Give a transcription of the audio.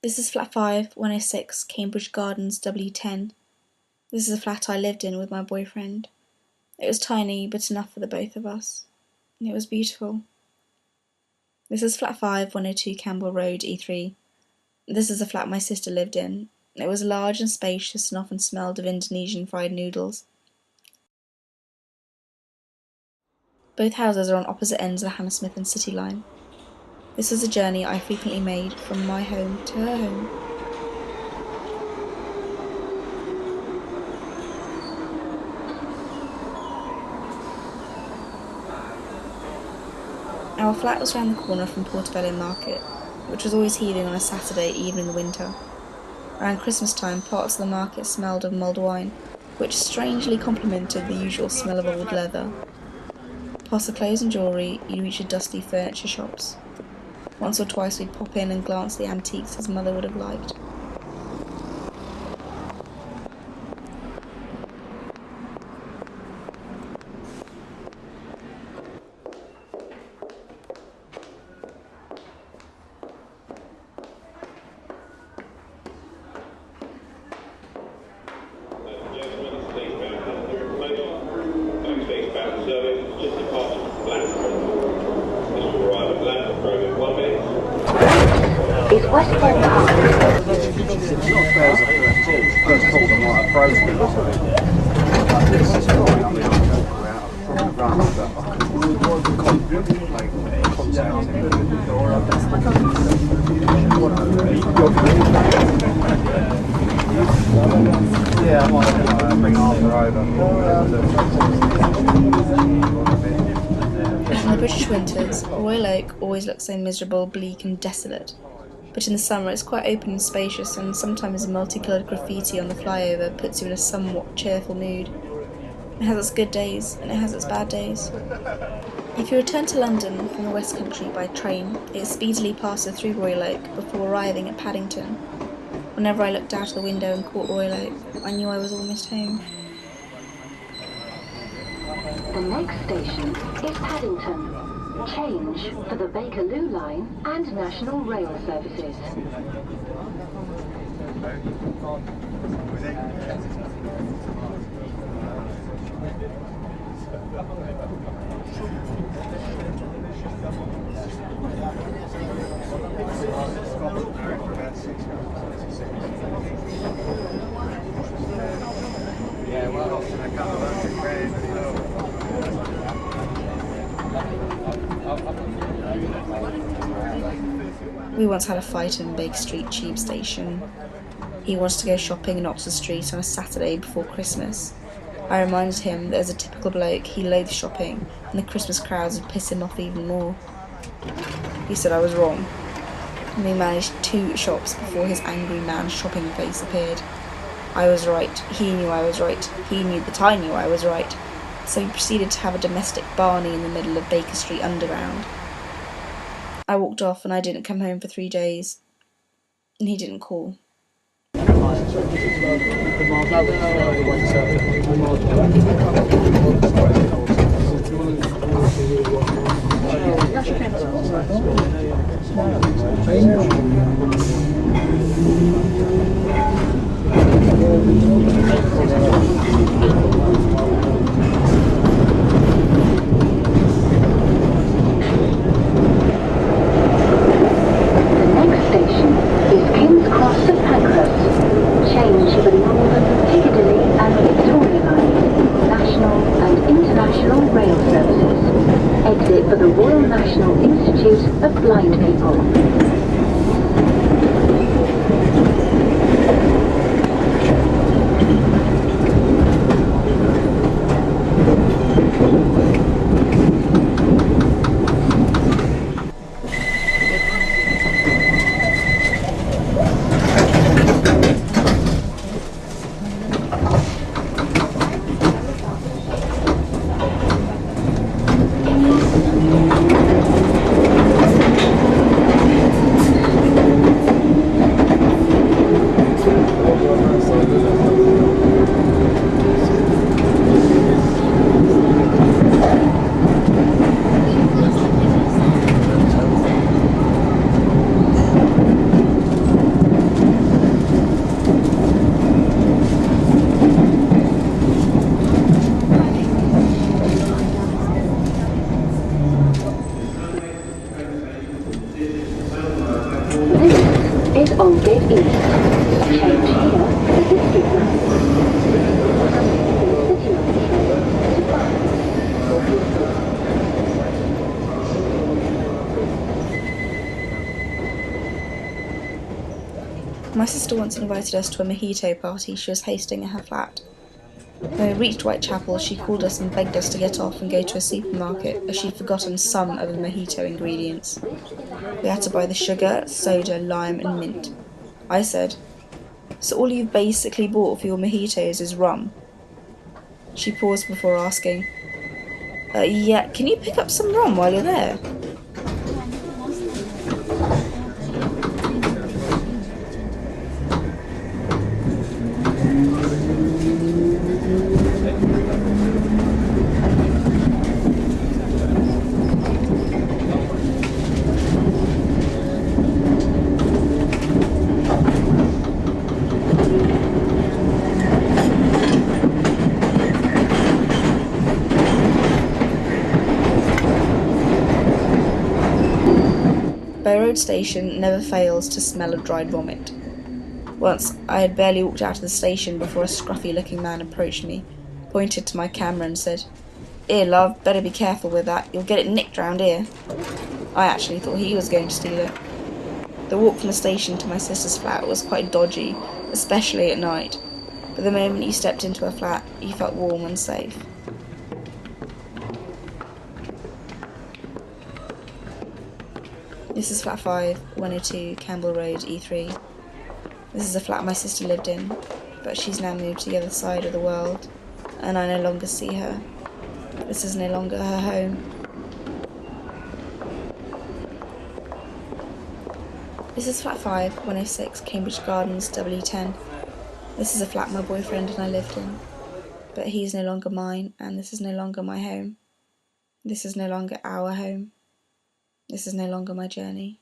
This is flat 5, 106, Cambridge Gardens, W10. This is a flat I lived in with my boyfriend. It was tiny, but enough for the both of us. And it was beautiful. This is flat 5, 102, Campbell Road, E3. This is a flat my sister lived in. It was large and spacious and often smelled of Indonesian fried noodles. Both houses are on opposite ends of the Hammersmith and City line. This was a journey I frequently made from my home to her home. Our flat was round the corner from Portobello Market, which was always heaving on a Saturday, even in the winter. Around Christmas time, parts of the market smelled of mulled wine, which strangely complemented the usual smell of old leather. Past the clothes and jewellery, you'd reach the dusty furniture shops. Once or twice we'd pop in and glance at the antiques his mother would have liked. Is Westbourne Park. Yeah, I might bring Arthur over. In the British winters, Royal Oak always looks so miserable, bleak and desolate. But in the summer it's quite open and spacious, and sometimes multicoloured graffiti on the flyover puts you in a somewhat cheerful mood. It has its good days, and it has its bad days. If you return to London from the West Country by train, it speedily passes through Royal Oak before arriving at Paddington. Whenever I looked out of the window and caught Royal Oak, I knew I was almost home. The next station is Paddington. Change for the Bakerloo line and National Rail services. Yeah, well, I can't We once had a fight in Baker Street Tube Station. He wanted to go shopping in Oxford Street on a Saturday before Christmas. I reminded him that as a typical bloke, he loathed shopping, and the Christmas crowds would piss him off even more. He said I was wrong, and we managed 2 shops before his angry man shopping face appeared. I was right, he knew I was right, he knew that I knew I was right, so we proceeded to have a domestic Barney in the middle of Baker Street Underground. I walked off and I didn't come home for 3 days, and he didn't call. For the Royal National Institute of Blind People. sister once invited us to a mojito party she was hosting at her flat. When we reached Whitechapel, she called us and begged us to get off and go to a supermarket, as she'd forgotten some of the mojito ingredients. We had to buy the sugar, soda, lime and mint. I said, "So all you've basically bought for your mojitos is rum?" She paused before asking, "Yeah, can you pick up some rum while you're there?" Bow Road Station never fails to smell of dried vomit. Once, I had barely walked out of the station before a scruffy-looking man approached me, pointed to my camera and said, "Here, love, better be careful with that, you'll get it nicked round here." I actually thought he was going to steal it. The walk from the station to my sister's flat was quite dodgy, especially at night, but the moment you stepped into her flat, you felt warm and safe. This is flat 5, 102, Campbell Road, E3. This is a flat my sister lived in, but she's now moved to the other side of the world, and I no longer see her. This is no longer her home. This is flat 5, 106, Cambridge Gardens, W10. This is a flat my boyfriend and I lived in, but he's no longer mine, and this is no longer my home. This is no longer our home. This is no longer my journey.